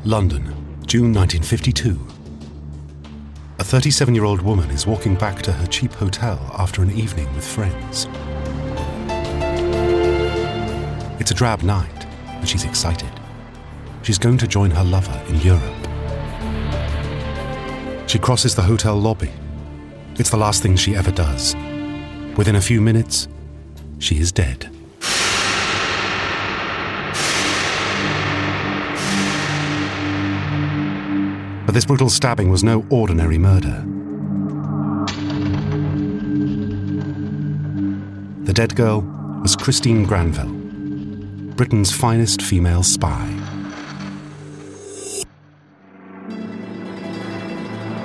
London, June 1952. A 37-year-old woman is walking back to her cheap hotel after an evening with friends. It's a drab night, but she's excited. She's going to join her lover in Europe. She crosses the hotel lobby. It's the last thing she ever does. Within a few minutes, she is dead. But this brutal stabbing was no ordinary murder. The dead girl was Christine Granville, Britain's finest female spy.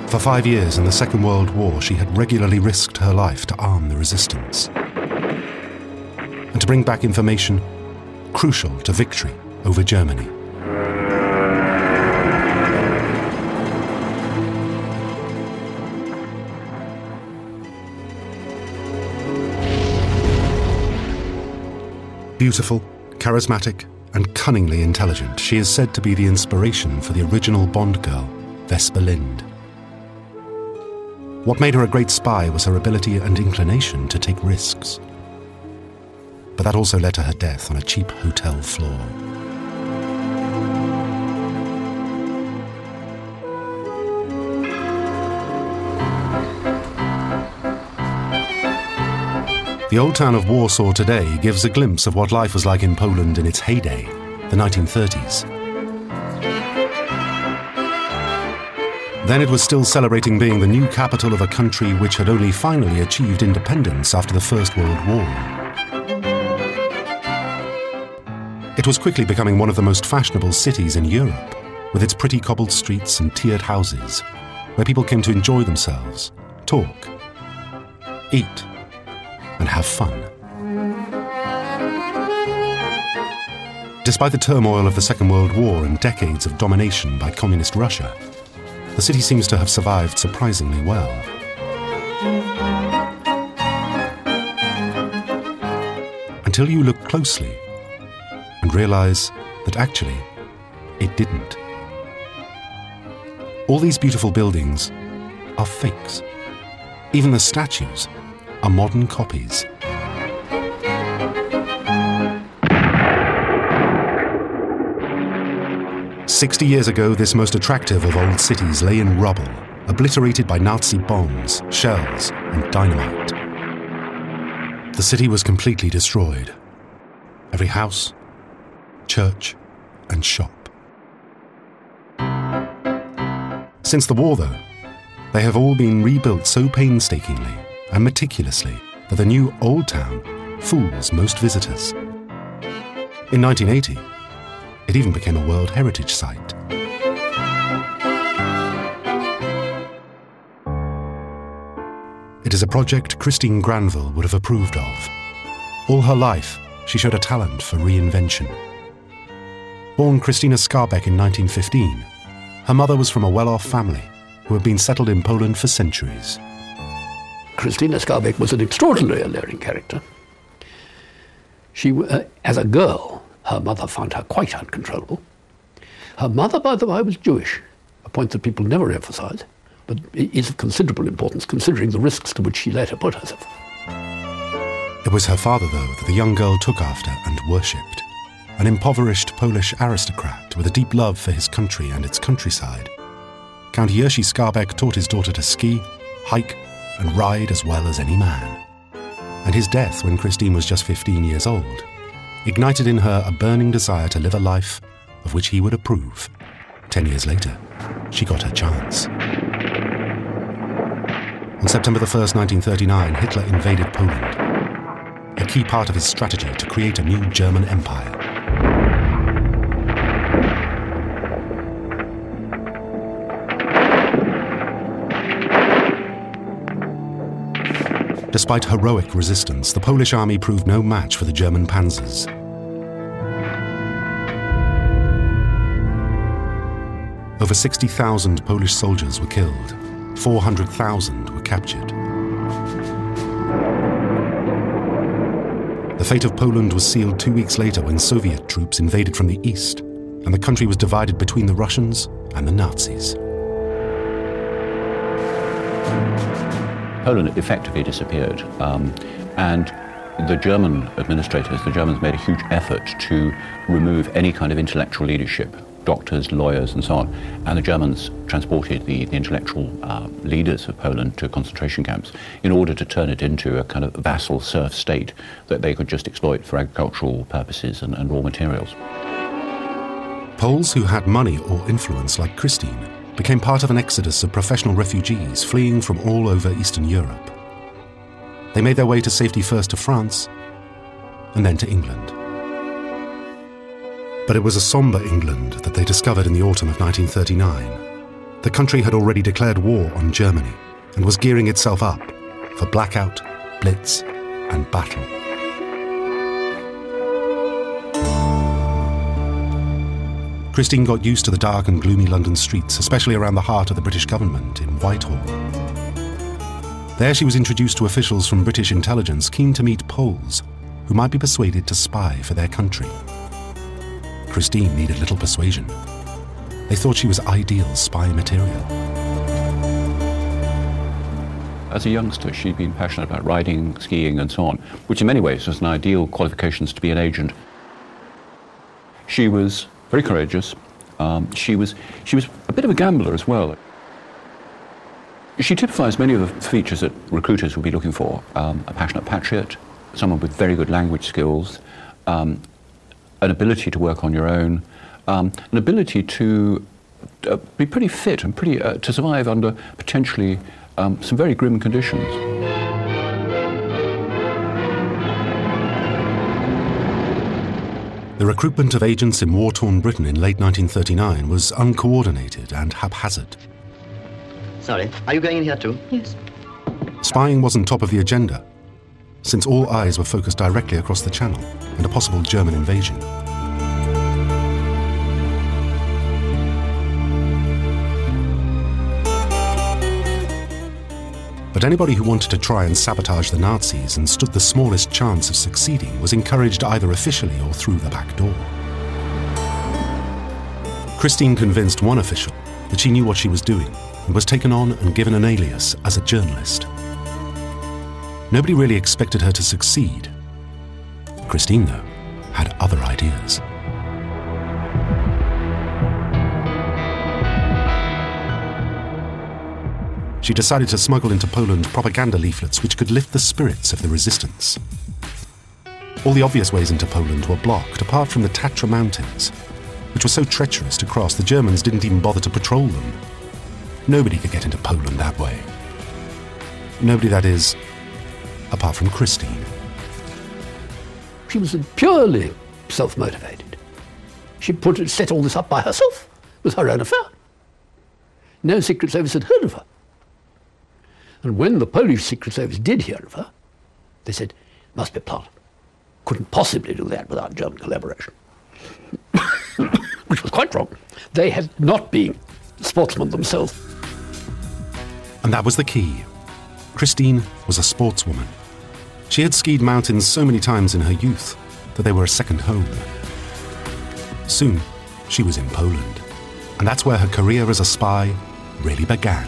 For 5 years in the Second World War, she had regularly risked her life to arm the resistance and to bring back information crucial to victory over Germany. Beautiful, charismatic, and cunningly intelligent, she is said to be the inspiration for the original Bond girl, Vesper Lynd. What made her a great spy was her ability and inclination to take risks. But that also led to her death on a cheap hotel floor. The old town of Warsaw today gives a glimpse of what life was like in Poland in its heyday, the 1930s. Then it was still celebrating being the new capital of a country which had only finally achieved independence after the First World War. It was quickly becoming one of the most fashionable cities in Europe, with its pretty cobbled streets and tiered houses, where people came to enjoy themselves, talk, eat, and have fun. Despite the turmoil of the Second World War and decades of domination by communist Russia, the city seems to have survived surprisingly well. Until you look closely and realize that actually it didn't. All these beautiful buildings are fakes. Even the statues are modern copies. "60 years ago, this most attractive of old cities lay in rubble, obliterated by Nazi bombs, shells, and dynamite. The city was completely destroyed. Every house, church, and shop. Since the war, though, they have all been rebuilt so painstakingly and meticulously that the new Old Town fools most visitors. In 1980, it even became a World Heritage Site. It is a project Christine Granville would have approved of. All her life, she showed a talent for reinvention. Born Christina Skarbek in 1915, her mother was from a well-off family who had been settled in Poland for centuries. Christina Skarbek was an extraordinarily alluring character. She, as a girl, her mother found her quite uncontrollable. Her mother, by the way, was Jewish, a point that people never emphasize, but is of considerable importance considering the risks to which she later put herself. It was her father, though, that the young girl took after and worshipped. An impoverished Polish aristocrat with a deep love for his country and its countryside. Count Jerzy Skarbek taught his daughter to ski, hike, and ride as well as any man. And his death when Christine was just 15 years old ignited in her a burning desire to live a life of which he would approve. 10 years later, she got her chance. On September the 1st, 1939, Hitler invaded Poland, a key part of his strategy to create a new German empire. Despite heroic resistance, the Polish army proved no match for the German panzers. Over 60,000 Polish soldiers were killed. 400,000 were captured. The fate of Poland was sealed 2 weeks later when Soviet troops invaded from the east and the country was divided between the Russians and the Nazis. Poland effectively disappeared, and the German administrators, the Germans made a huge effort to remove any kind of intellectual leadership, doctors, lawyers, and so on. And the Germans transported the intellectual leaders of Poland to concentration camps in order to turn it into a kind of vassal serf state that they could just exploit for agricultural purposes and raw materials. Poles who had money or influence, like Christine, became part of an exodus of professional refugees fleeing from all over Eastern Europe. They made their way to safety first to France and then to England. But it was a sombre England that they discovered in the autumn of 1939. The country had already declared war on Germany and was gearing itself up for blackout, blitz, and battle. Christine got used to the dark and gloomy London streets, especially around the heart of the British government in Whitehall. There she was introduced to officials from British intelligence keen to meet Poles who might be persuaded to spy for their country. Christine needed little persuasion. They thought she was ideal spy material. As a youngster, she'd been passionate about riding, skiing, and so on, which in many ways was an ideal qualifications to be an agent. She was very courageous. She was a bit of a gambler as well. She typifies many of the features that recruiters would be looking for. A passionate patriot, someone with very good language skills, an ability to work on your own, an ability to be pretty fit and to survive under potentially some very grim conditions. The recruitment of agents in war-torn Britain in late 1939 was uncoordinated and haphazard. Sorry, are you going in here too? Yes. Spying wasn't top of the agenda, since all eyes were focused directly across the Channel and a possible German invasion. But anybody who wanted to try and sabotage the Nazis and stood the smallest chance of succeeding was encouraged either officially or through the back door. Christine convinced one official that she knew what she was doing and was taken on and given an alias as a journalist. Nobody really expected her to succeed. Christine, though, had other ideas. She decided to smuggle into Poland propaganda leaflets which could lift the spirits of the resistance. All the obvious ways into Poland were blocked, apart from the Tatra Mountains, which were so treacherous to cross the Germans didn't even bother to patrol them. Nobody could get into Poland that way. Nobody, that is, apart from Christine. She was purely self-motivated. She set all this up by herself. It was her own affair. No Secret Service had heard of her. And when the Polish Secret Service did hear of her, they said, must be a plot. Couldn't possibly do that without German collaboration. Which was quite wrong. They had not been sportsmen themselves. And that was the key. Christine was a sportswoman. She had skied mountains so many times in her youth that they were a second home. Soon, she was in Poland. And that's where her career as a spy really began.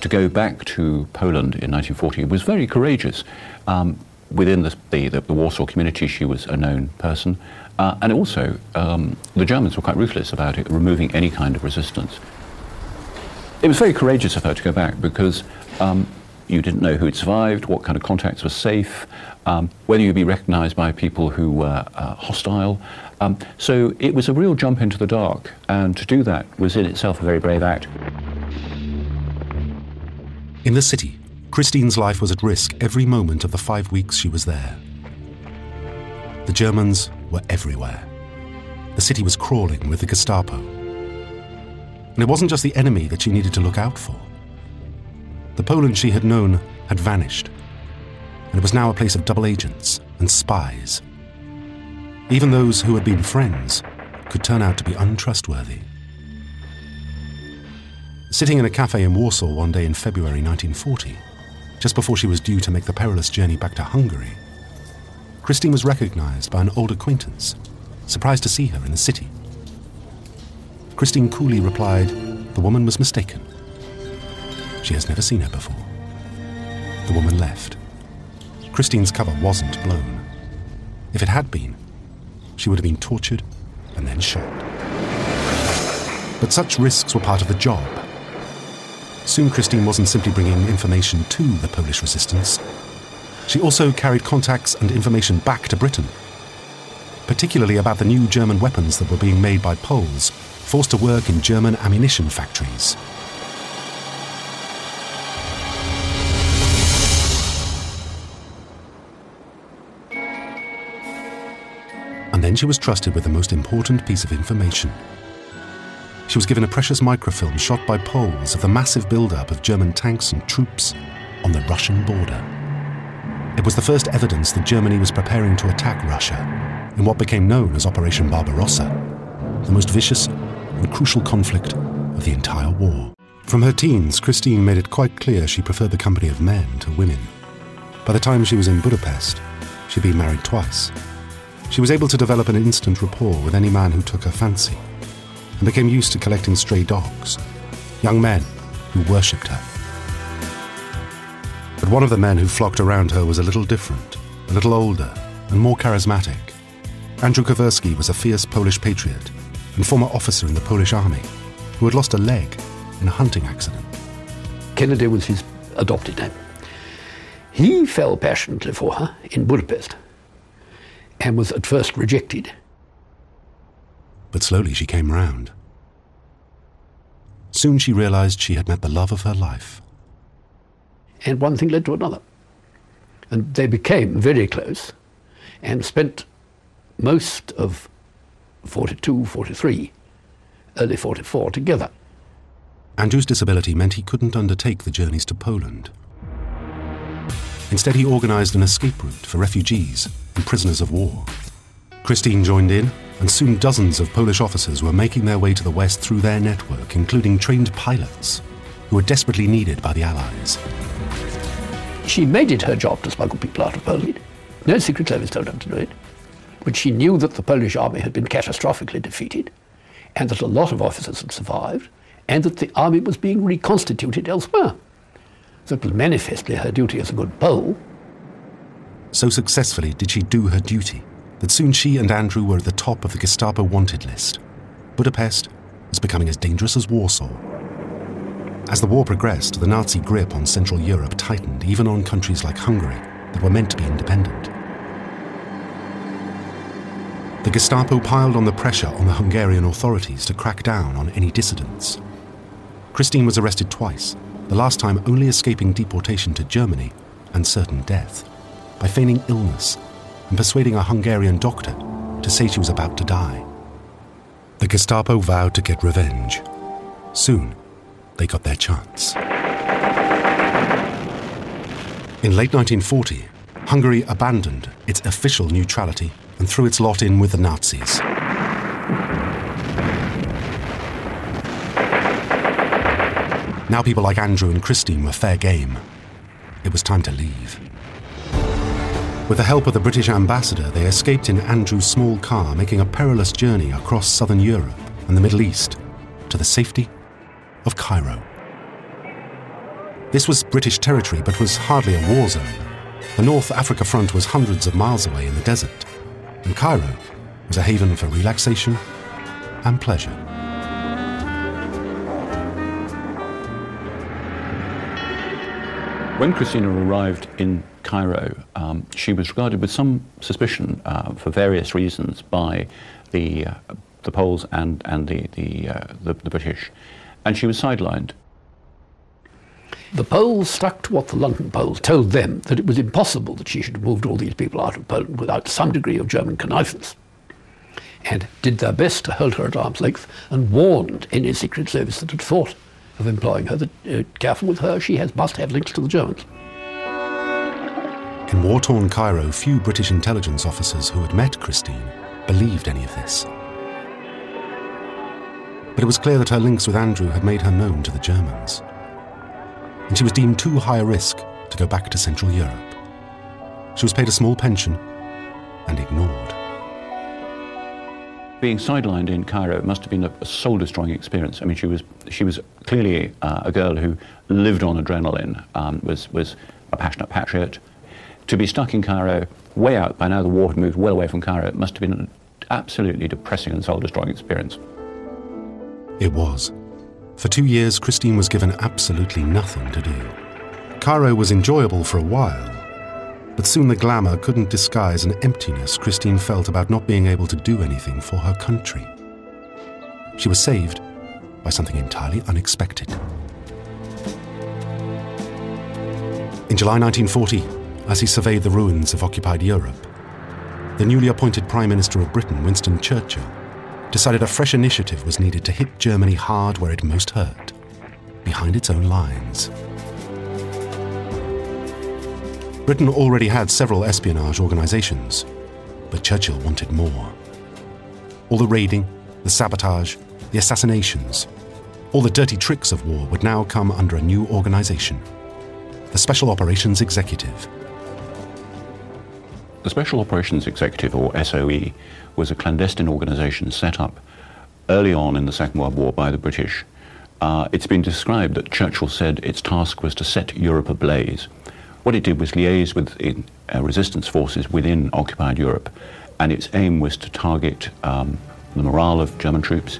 To go back to Poland in 1940 was very courageous. Within the Warsaw community, she was a known person. And also, the Germans were quite ruthless about it, removing any kind of resistance. It was very courageous of her to go back because you didn't know who had survived, what kind of contacts were safe, whether you'd be recognized by people who were hostile. So it was a real jump into the dark, and to do that was in itself a very brave act. In the city, Christine's life was at risk every moment of the 5 weeks she was there. The Germans were everywhere. The city was crawling with the Gestapo. And it wasn't just the enemy that she needed to look out for. The Poland she had known had vanished, and it was now a place of double agents and spies. Even those who had been friends could turn out to be untrustworthy. Sitting in a cafe in Warsaw one day in February 1940, just before she was due to make the perilous journey back to Hungary, Christine was recognized by an old acquaintance, surprised to see her in the city. Christine coolly replied, the woman was mistaken. She has never seen her before. The woman left. Christine's cover wasn't blown. If it had been, she would have been tortured and then shot. But such risks were part of the job. Soon Christine wasn't simply bringing information to the Polish resistance. She also carried contacts and information back to Britain, particularly about the new German weapons that were being made by Poles, forced to work in German ammunition factories. And then she was trusted with the most important piece of information. She was given a precious microfilm shot by Poles of the massive build-up of German tanks and troops on the Russian border. It was the first evidence that Germany was preparing to attack Russia in what became known as Operation Barbarossa, the most vicious and crucial conflict of the entire war. From her teens, Christine made it quite clear she preferred the company of men to women. By the time she was in Budapest, she'd been married twice. She was able to develop an instant rapport with any man who took her fancy, and became used to collecting stray dogs, young men who worshipped her. But one of the men who flocked around her was a little different, a little older, and more charismatic. Andrew Kowerski was a fierce Polish patriot and former officer in the Polish army who had lost a leg in a hunting accident. Kennedy was his adopted name. He fell passionately for her in Budapest and was at first rejected. But slowly she came round. Soon she realized she had met the love of her life. And one thing led to another. And they became very close and spent most of 42, 43, early 44 together. Andrew's disability meant he couldn't undertake the journeys to Poland. Instead, he organized an escape route for refugees and prisoners of war. Christine joined in, and soon dozens of Polish officers were making their way to the West through their network, including trained pilots who were desperately needed by the Allies. She made it her job to smuggle people out of Poland. No Secret Service told her to do it. But she knew that the Polish army had been catastrophically defeated, and that a lot of officers had survived, and that the army was being reconstituted elsewhere. So it was manifestly her duty as a good Pole. So successfully did she do her duty that soon she and Andrew were at the top of the Gestapo wanted list. Budapest was becoming as dangerous as Warsaw. As the war progressed, the Nazi grip on Central Europe tightened, even on countries like Hungary that were meant to be independent. The Gestapo piled on the pressure on the Hungarian authorities to crack down on any dissidents. Christine was arrested twice, the last time only escaping deportation to Germany and certain death, by feigning illness and persuading a Hungarian doctor to say she was about to die. The Gestapo vowed to get revenge. Soon, they got their chance. In late 1940, Hungary abandoned its official neutrality and threw its lot in with the Nazis. Now people like Andrew and Christine were fair game. It was time to leave. With the help of the British ambassador, they escaped in Andrew's small car, making a perilous journey across southern Europe and the Middle East to the safety of Cairo. This was British territory, but was hardly a war zone. The North Africa front was hundreds of miles away in the desert, and Cairo was a haven for relaxation and pleasure. When Christina arrived in Cairo, she was regarded with some suspicion for various reasons by the Poles and the British, and she was sidelined. The Poles stuck to what the London Poles told them, that it was impossible that she should have moved all these people out of Poland without some degree of German connivance, and did their best to hold her at arm's length and warned any Secret Service that had thought of employing her that, careful with her, she must have links to the Germans. In war-torn Cairo, few British intelligence officers who had met Christine believed any of this. But it was clear that her links with Andrew had made her known to the Germans, and she was deemed too high a risk to go back to Central Europe. She was paid a small pension and ignored. Being sidelined in Cairo must have been a soul-destroying experience. I mean, she was clearly a girl who lived on adrenaline, was a passionate patriot. To be stuck in Cairo, way out, by now the war had moved well away from Cairo, it must have been an absolutely depressing and soul-destroying experience. It was. For 2 years, Christine was given absolutely nothing to do. Cairo was enjoyable for a while, but soon the glamour couldn't disguise an emptiness Christine felt about not being able to do anything for her country. She was saved by something entirely unexpected. In July 1940, as he surveyed the ruins of occupied Europe, the newly appointed Prime Minister of Britain, Winston Churchill, decided a fresh initiative was needed to hit Germany hard where it most hurt, behind its own lines. Britain already had several espionage organizations, but Churchill wanted more. All the raiding, the sabotage, the assassinations, all the dirty tricks of war would now come under a new organization, the Special Operations Executive. The Special Operations Executive, or SOE, was a clandestine organization set up early on in the Second World War by the British. It's been described that Churchill said its task was to set Europe ablaze. What it did was liaise with resistance forces within occupied Europe, and its aim was to target the morale of German troops.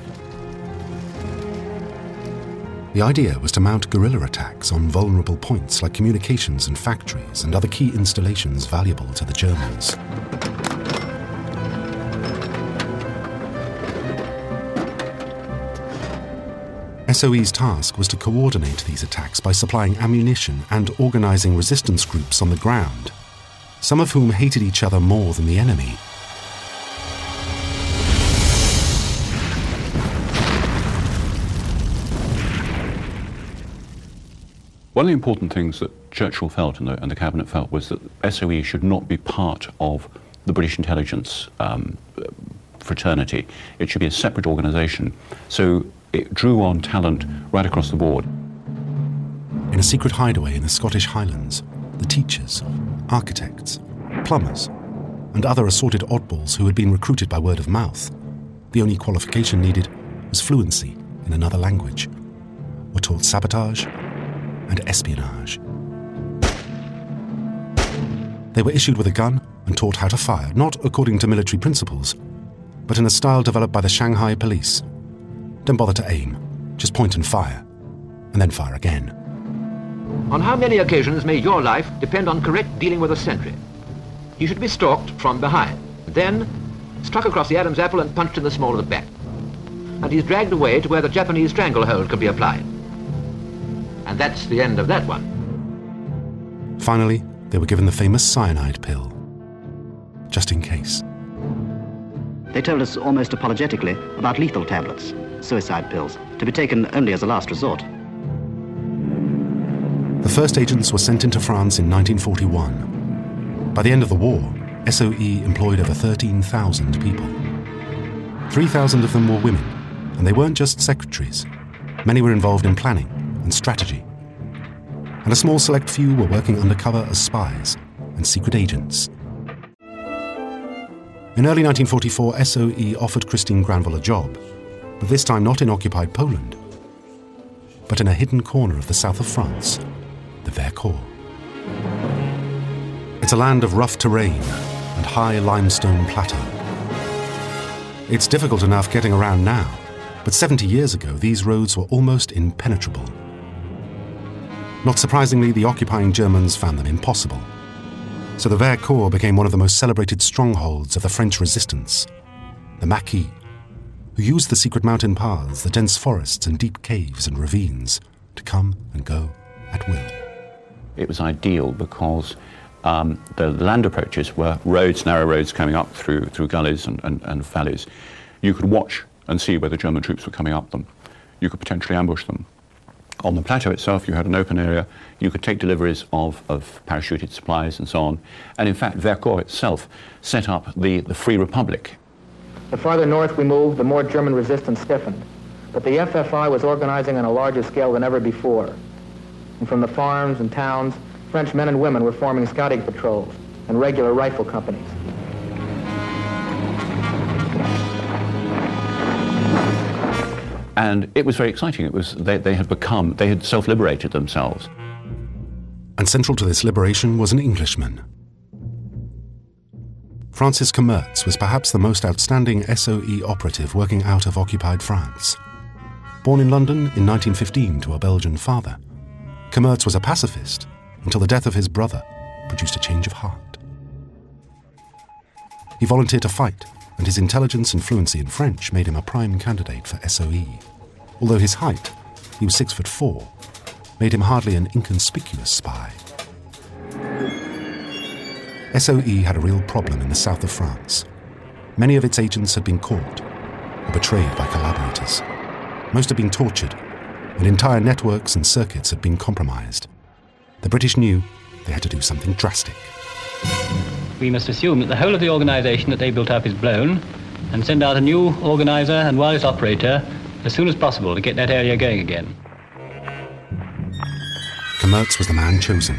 The idea was to mount guerrilla attacks on vulnerable points like communications and factories and other key installations valuable to the Germans. SOE's task was to coordinate these attacks by supplying ammunition and organizing resistance groups on the ground, some of whom hated each other more than the enemy. One of the important things that Churchill felt and the Cabinet felt was that SOE should not be part of the British intelligence fraternity. It should be a separate organisation. So it drew on talent right across the board. In a secret hideaway in the Scottish Highlands, the teachers, architects, plumbers, and other assorted oddballs who had been recruited by word of mouth, the only qualification needed was fluency in another language, were taught sabotage and espionage. They were issued with a gun and taught how to fire, not according to military principles, but in a style developed by the Shanghai police. Don't bother to aim, just point and fire, and then fire again. On how many occasions may your life depend on correct dealing with a sentry? He should be stalked from behind, then struck across the Adam's apple and punched in the small of the back. And he's dragged away to where the Japanese stranglehold can be applied. And that's the end of that one. Finally, they were given the famous cyanide pill, just in case. They told us almost apologetically about lethal tablets, suicide pills, to be taken only as a last resort. The first agents were sent into France in 1941. By the end of the war, SOE employed over 13,000 people. 3,000 of them were women, and they weren't just secretaries. Many were involved in planning and strategy. And a small select few were working undercover as spies and secret agents. In early 1944, SOE offered Christine Granville a job, but this time not in occupied Poland, but in a hidden corner of the south of France, the Vercors. It's a land of rough terrain and high limestone plateau. It's difficult enough getting around now, but 70 years ago these roads were almost impenetrable. Not surprisingly, the occupying Germans found them impossible. So the Vercors became one of the most celebrated strongholds of the French resistance, the Maquis, who used the secret mountain paths, the dense forests and deep caves and ravines to come and go at will. It was ideal because the land approaches were roads, narrow roads coming up through gullies and valleys. You could watch and see where the German troops were coming up them. You could potentially ambush them. On the plateau itself, you had an open area. You could take deliveries of parachuted supplies and so on. And in fact, Vercors itself set up the Free Republic. The farther north we moved, the more German resistance stiffened. But the FFI was organizing on a larger scale than ever before. And from the farms and towns, French men and women were forming scouting patrols and regular rifle companies. And it was very exciting. It was, they had self-liberated themselves. And central to this liberation was an Englishman. Francis Commerz was perhaps the most outstanding SOE operative working out of occupied France. Born in London in 1915 to a Belgian father, Commerz was a pacifist until the death of his brother produced a change of heart. He volunteered to fight, and his intelligence and fluency in French made him a prime candidate for SOE. Although his height, he was 6'4", made him hardly an inconspicuous spy. SOE had a real problem in the south of France. Many of its agents had been caught or betrayed by collaborators. Most had been tortured, and entire networks and circuits had been compromised. The British knew they had to do something drastic. We must assume that the whole of the organisation that they built up is blown, and send out a new organiser and wireless operator as soon as possible to get that area going again. Commerz was the man chosen.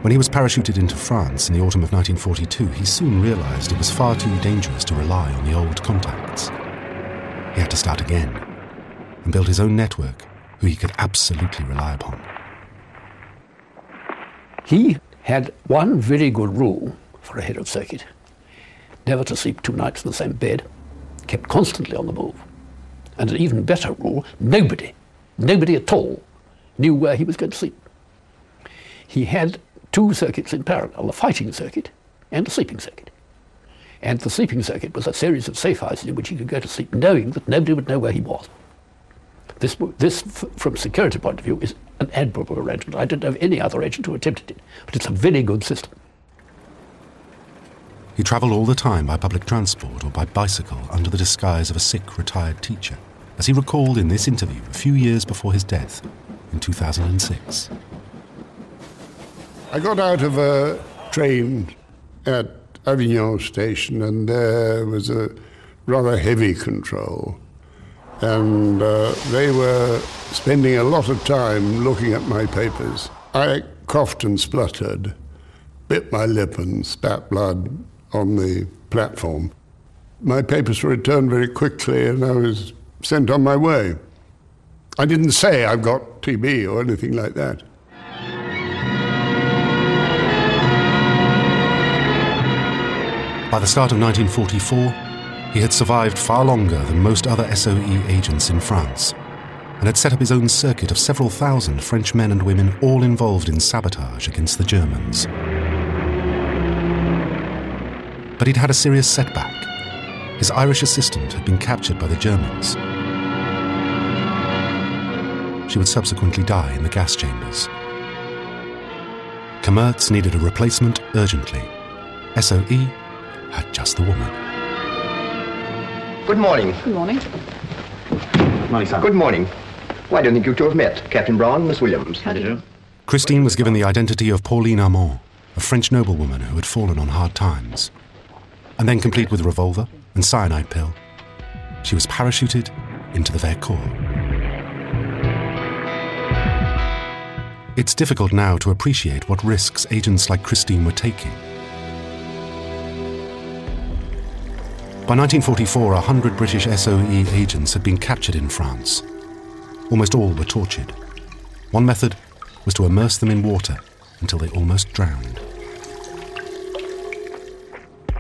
When he was parachuted into France in the autumn of 1942, he soon realised it was far too dangerous to rely on the old contacts. He had to start again and build his own network who he could absolutely rely upon. He had one very good rule for a head of circuit: never to sleep 2 nights in the same bed, kept constantly on the move. And an even better rule: nobody at all knew where he was going to sleep. He had 2 circuits in parallel, a fighting circuit and a sleeping circuit. And the sleeping circuit was a series of safe houses in which he could go to sleep knowing that nobody would know where he was. This, from a security point of view, is an admirable arrangement. I don't know of any other agent who attempted it, but it's a very good system. He travelled all the time by public transport or by bicycle under the disguise of a sick retired teacher, as he recalled in this interview a few years before his death in 2006. I got out of a train at Avignon station, and there was a rather heavy control. And they were spending a lot of time looking at my papers. I coughed and spluttered, bit my lip and spat blood on the platform. My papers were returned very quickly, and I was sent on my way. I didn't say I've got TB or anything like that. By the start of 1944, he had survived far longer than most other SOE agents in France, and had set up his own circuit of several thousand French men and women all involved in sabotage against the Germans. But he'd had a serious setback. His Irish assistant had been captured by the Germans. She would subsequently die in the gas chambers. Commerz needed a replacement urgently. SOE had just the woman. Good morning. Good morning. Morning, sir. Good morning. Why don't you two have met? Captain Brown and Miss Williams. How do you do? Christine was given the identity of Pauline Armand, a French noblewoman who had fallen on hard times. And then, complete with revolver and cyanide pill, she was parachuted into the Vercors. It's difficult now to appreciate what risks agents like Christine were taking. By 1944, 100 British SOE agents had been captured in France. Almost all were tortured. One method was to immerse them in water until they almost drowned.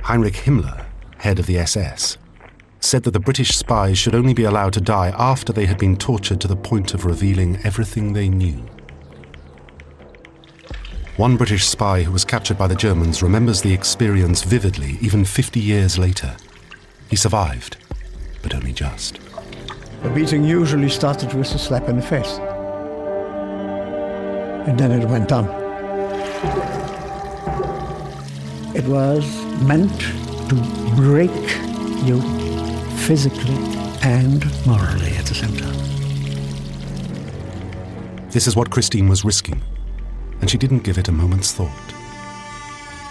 Heinrich Himmler, head of the SS, said that the British spies should only be allowed to die after they had been tortured to the point of revealing everything they knew. One British spy who was captured by the Germans remembers the experience vividly, even 50 years later. He survived, but only just. The beating usually started with a slap in the face. And then it went on. It was meant to break you physically and morally at the same time. This is what Christine was risking, and she didn't give it a moment's thought.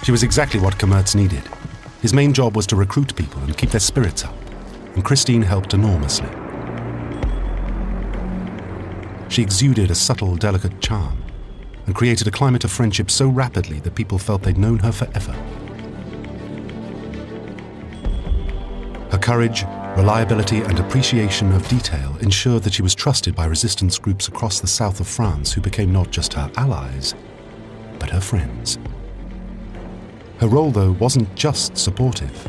She was exactly what Commerz needed. His main job was to recruit people and keep their spirits up, and Christine helped enormously. She exuded a subtle, delicate charm and created a climate of friendship so rapidly that people felt they'd known her forever. Her courage, Reliability and appreciation of detail ensured that she was trusted by resistance groups across the south of France who became not just her allies, but her friends. Her role, though, wasn't just supportive.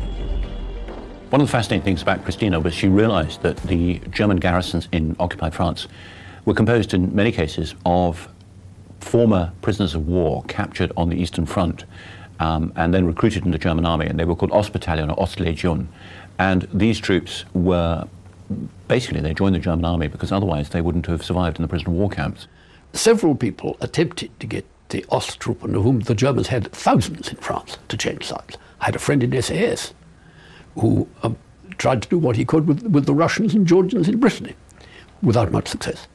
One of the fascinating things about Christina was she realized that the German garrisons in occupied France were composed in many cases of former prisoners of war captured on the Eastern Front and then recruited in the German army, and they were called Ostbataillon or Ostlegion. And these troops were, basically they joined the German army because otherwise they wouldn't have survived in the prisoner of war camps. Several people attempted to get the Osttruppen, of whom the Germans had thousands in France, to change sides. I had a friend in SAS who tried to do what he could with the Russians and Georgians in Brittany, without much success.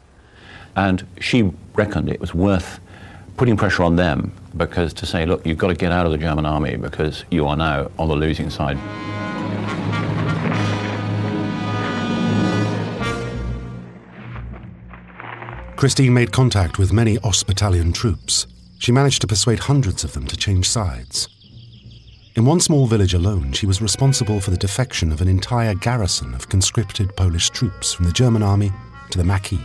And she reckoned it was worth putting pressure on them because to say, look, you've got to get out of the German army because you are now on the losing side. Christine made contact with many Ostbataillon troops. She managed to persuade hundreds of them to change sides. In one small village alone, she was responsible for the defection of an entire garrison of conscripted Polish troops from the German army to the Maquis,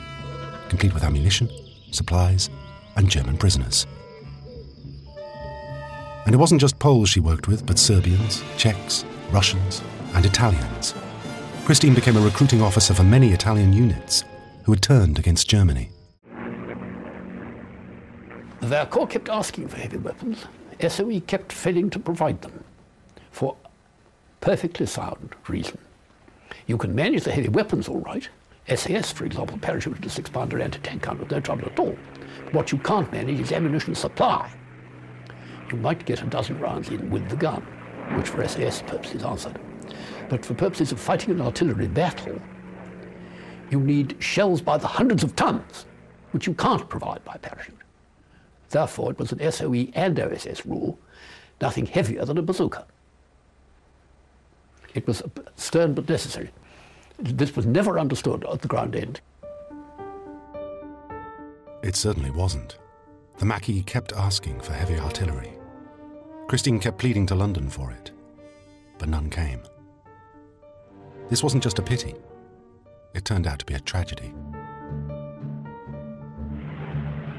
complete with ammunition, supplies, and German prisoners. And it wasn't just Poles she worked with, but Serbians, Czechs, Russians, and Italians. Christine became a recruiting officer for many Italian units who had turned against Germany. The Vercors kept asking for heavy weapons. SOE kept failing to provide them for perfectly sound reason. You can manage the heavy weapons all right. SAS, for example, parachuted a 6-pounder anti-tank gun with no trouble at all. What you can't manage is ammunition supply. You might get a dozen rounds in with the gun, which for SAS purposes answered. But for purposes of fighting an artillery battle, you need shells by the hundreds of tons, which you can't provide by parachute. Therefore, it was an SOE and OSS rule, nothing heavier than a bazooka. It was stern but necessary. This was never understood at the ground end. It certainly wasn't. The Maquis kept asking for heavy artillery. Christine kept pleading to London for it, but none came. This wasn't just a pity. It turned out to be a tragedy.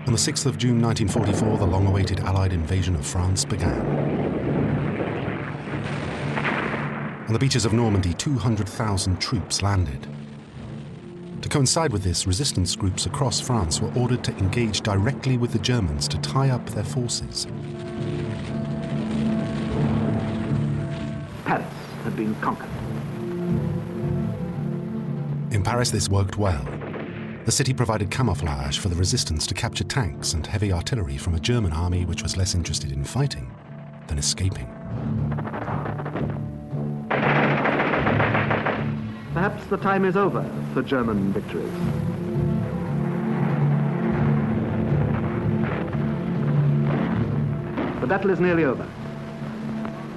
On the 6th of June 1944, the long-awaited Allied invasion of France began. On the beaches of Normandy, 200,000 troops landed. To coincide with this, resistance groups across France were ordered to engage directly with the Germans to tie up their forces. Paris had been conquered. In Paris, this worked well. The city provided camouflage for the resistance to capture tanks and heavy artillery from a German army which was less interested in fighting than escaping. Perhaps the time is over for German victories. The battle is nearly over.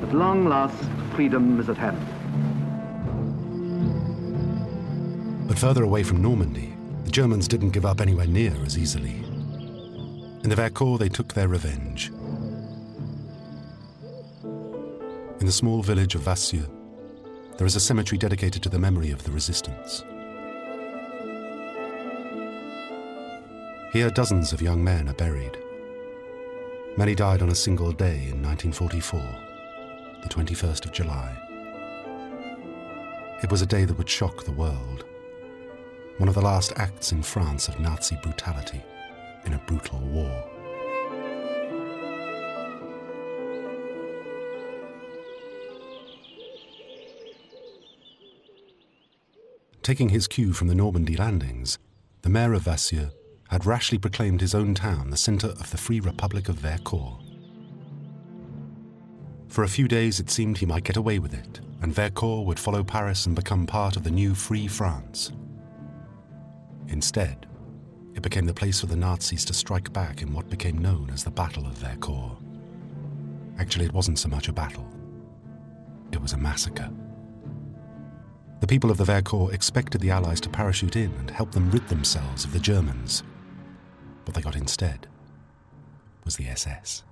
At long last, freedom is at hand. But further away from Normandy, the Germans didn't give up anywhere near as easily. In the Vercors, they took their revenge. In the small village of Vassieux, there is a cemetery dedicated to the memory of the resistance. Here, dozens of young men are buried. Many died on a single day in 1944, the 21st of July. It was a day that would shock the world. One of the last acts in France of Nazi brutality in a brutal war. Taking his cue from the Normandy landings, the mayor of Vassieux had rashly proclaimed his own town the centre of the Free Republic of Vercors. For a few days it seemed he might get away with it, and Vercors would follow Paris and become part of the new Free France. Instead, it became the place for the Nazis to strike back in what became known as the Battle of Vercors. Actually, it wasn't so much a battle. It was a massacre. The people of the Vercors expected the Allies to parachute in and help them rid themselves of the Germans. What they got instead was the SS.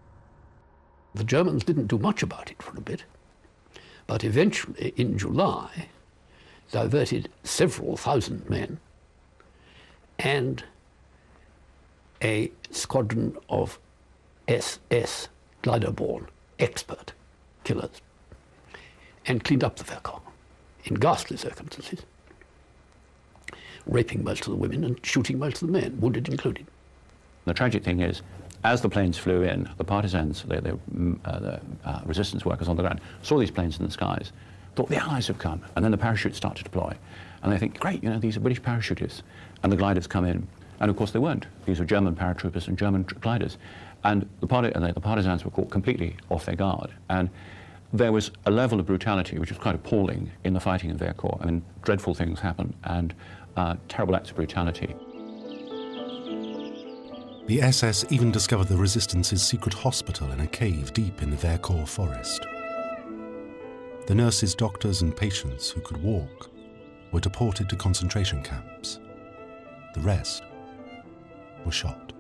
The Germans didn't do much about it for a bit, but eventually, in July, diverted several thousand men and a squadron of SS glider-borne expert killers, and cleaned up the Vercors in ghastly circumstances, raping most of the women and shooting most of the men, wounded included. The tragic thing is, as the planes flew in, the partisans, the resistance workers on the ground, saw these planes in the skies, thought the Allies have come, and then the parachutes start to deploy. And they think, great, you know, these are British parachutists. And the gliders come in. And of course they weren't. These were German paratroopers and German gliders. And the partisans were caught completely off their guard. And there was a level of brutality which was quite appalling in the fighting in Vercors. I mean, dreadful things happened, and terrible acts of brutality. The SS even discovered the Resistance's secret hospital in a cave deep in the Vercors forest. The nurses, doctors and patients who could walk were deported to concentration camps. The rest were shot.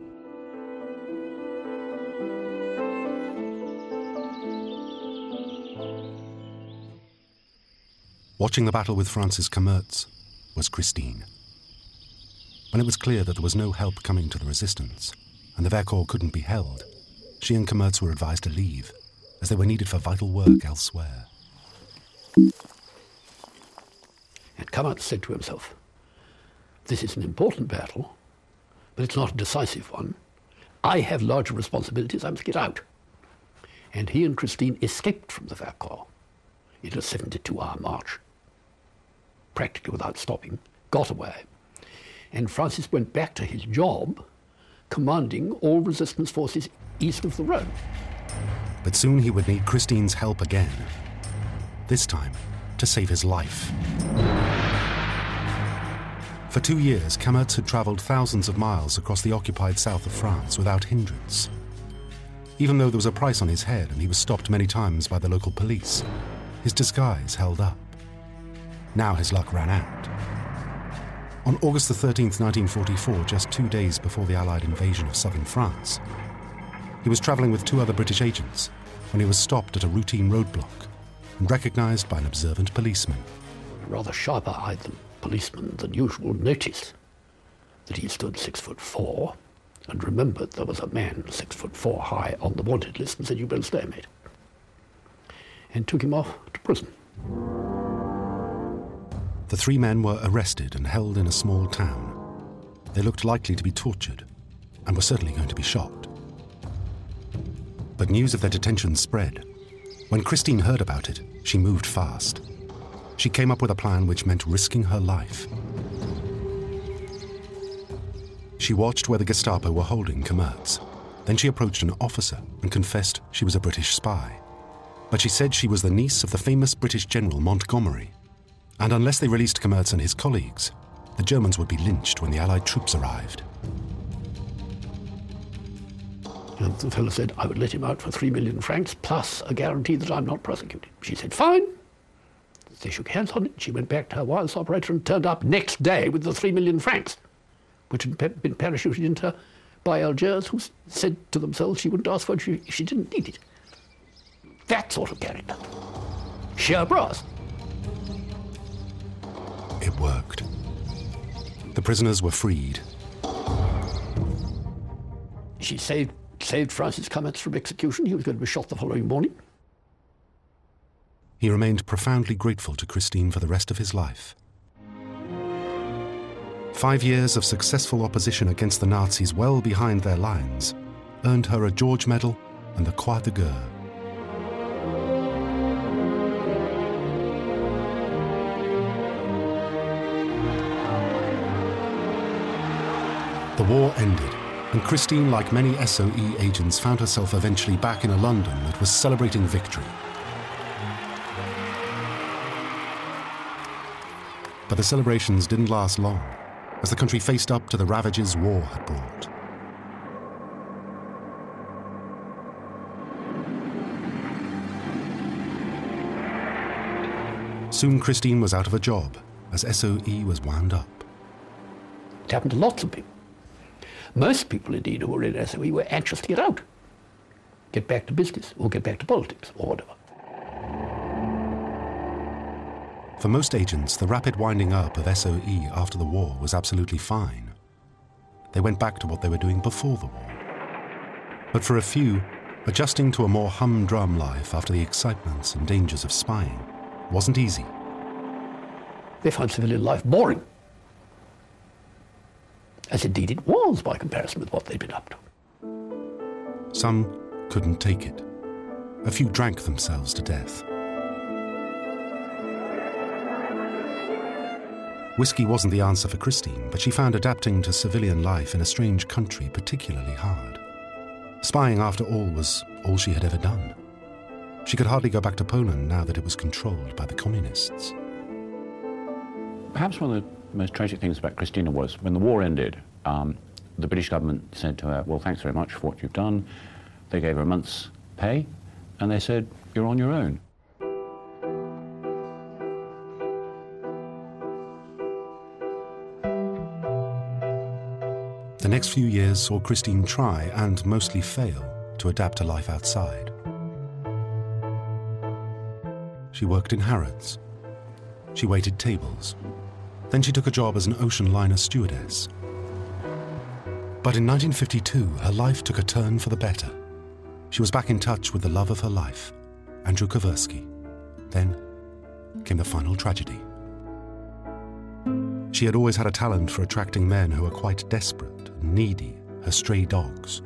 Watching the battle with Francis Camertz was Christine. When it was clear that there was no help coming to the resistance and the Vercors couldn't be held, she and Camertz were advised to leave, as they were needed for vital work elsewhere. And Camertz said to himself, this is an important battle, but it's not a decisive one. I have larger responsibilities, I must get out. And he and Christine escaped from the Vercors in a 72-hour march, practically without stopping, got away. And Francis went back to his job commanding all resistance forces east of the Rhone. But soon he would need Christine's help again, this time to save his life. For 2 years, Camertz had travelled thousands of miles across the occupied south of France without hindrance. Even though there was a price on his head and he was stopped many times by the local police, his disguise held up. Now his luck ran out. On August the 13th, 1944, just 2 days before the Allied invasion of southern France, he was travelling with 2 other British agents when he was stopped at a routine roadblock and recognised by an observant policeman. A rather sharper-eyed policeman than usual noticed that he stood 6'4", and remembered there was a man 6'4" high on the wanted list and said, "You better stay, mate," and took him off to prison. The 3 men were arrested and held in a small town. They looked likely to be tortured and were certainly going to be shot. But news of their detention spread. When Christine heard about it, she moved fast. She came up with a plan which meant risking her life. She watched where the Gestapo were holding Camertz. Then she approached an officer and confessed she was a British spy. But she said she was the niece of the famous British General Montgomery. And unless they released Camertz and his colleagues, the Germans would be lynched when the Allied troops arrived. And the fellow said, I would let him out for 3 million francs, plus a guarantee that I'm not prosecuted. She said, fine. They shook hands on it. She went back to her wireless operator and turned up next day with the 3 million francs, which had been parachuted into her by Algiers, who said to themselves she wouldn't ask for it if she didn't need it. That sort of character. Sheer brass. It worked. The prisoners were freed. She saved Francis Camertz from execution. He was going to be shot the following morning. He remained profoundly grateful to Christine for the rest of his life. 5 years of successful opposition against the Nazis well behind their lines earned her a George Medal and the Croix de Guerre. The war ended, and Christine, like many SOE agents, found herself eventually back in a London that was celebrating victory. But the celebrations didn't last long, as the country faced up to the ravages war had brought. Soon Christine was out of a job, as SOE was wound up. It happened to lots of people. Most people, indeed, who were in SOE were anxious to get out, get back to business, or get back to politics, or whatever. For most agents, the rapid winding up of SOE after the war was absolutely fine. They went back to what they were doing before the war. But for a few, adjusting to a more humdrum life after the excitements and dangers of spying wasn't easy. They found civilian life boring. As indeed it was by comparison with what they'd been up to. Some couldn't take it. A few drank themselves to death. Whiskey wasn't the answer for Christine, but she found adapting to civilian life in a strange country particularly hard. Spying, after all, was all she had ever done. She could hardly go back to Poland now that it was controlled by the communists. Perhaps one of the most tragic things about Christina was when the war ended, the British government said to her, well, thanks very much for what you've done. They gave her a month's pay, and they said, you're on your own. The next few years saw Christine try, and mostly fail, to adapt to life outside. She worked in Harrods. She waited tables. Then she took a job as an ocean liner stewardess. But in 1952, her life took a turn for the better. She was back in touch with the love of her life, Andrew Kowarsky. Then came the final tragedy. She had always had a talent for attracting men who were quite desperate and needy, her stray dogs.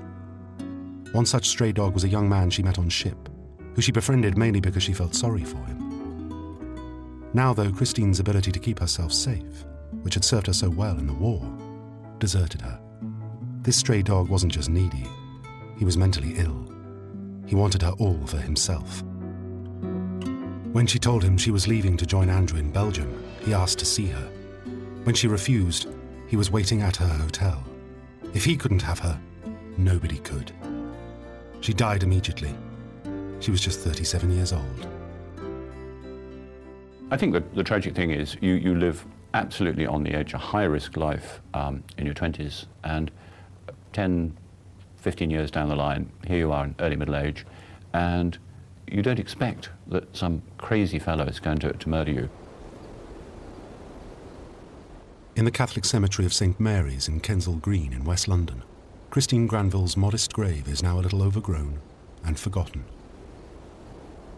One such stray dog was a young man she met on ship, who she befriended mainly because she felt sorry for him. Now, though, Christine's ability to keep herself safe, which had served her so well in the war, deserted her. This stray dog wasn't just needy, he was mentally ill. He wanted her all for himself. When she told him she was leaving to join Andrew in Belgium, he asked to see her. When she refused, he was waiting at her hotel. If he couldn't have her, nobody could. She died immediately. She was just 37 years old. I think that the tragic thing is you live absolutely on the edge, a high-risk life in your 20s, and 10, 15 years down the line, here you are in early middle age, and you don't expect that some crazy fellow is going to murder you. In the Catholic cemetery of St. Mary's in Kensal Green in West London, Christine Granville's modest grave is now a little overgrown and forgotten.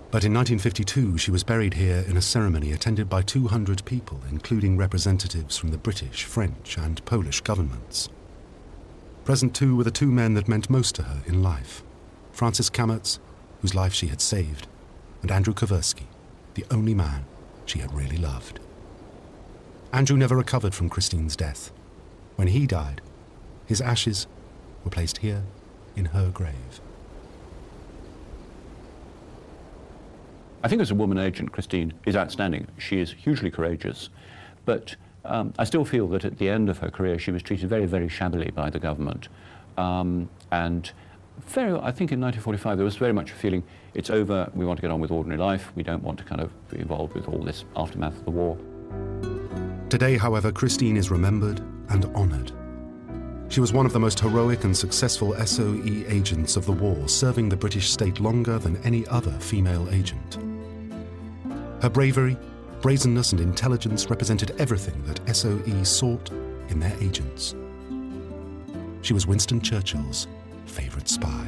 But in 1952, she was buried here in a ceremony attended by 200 people, including representatives from the British, French, and Polish governments. Present too were the two men that meant most to her in life: Francis Cammertz, whose life she had saved, and Andrew Kowarsky, the only man she had really loved. Andrew never recovered from Christine's death. When he died, his ashes were placed here in her grave. I think as a woman agent, Christine is outstanding. She is hugely courageous, but I still feel that at the end of her career she was treated very, very shabbily by the government. And I think in 1945 there was very much a feeling, it's over, we want to get on with ordinary life, we don't want to kind of be involved with all this aftermath of the war. Today, however, Christine is remembered and honoured. She was one of the most heroic and successful SOE agents of the war, serving the British state longer than any other female agent. Her bravery, brazenness and intelligence represented everything that SOE sought in their agents. She was Winston Churchill's favourite spy.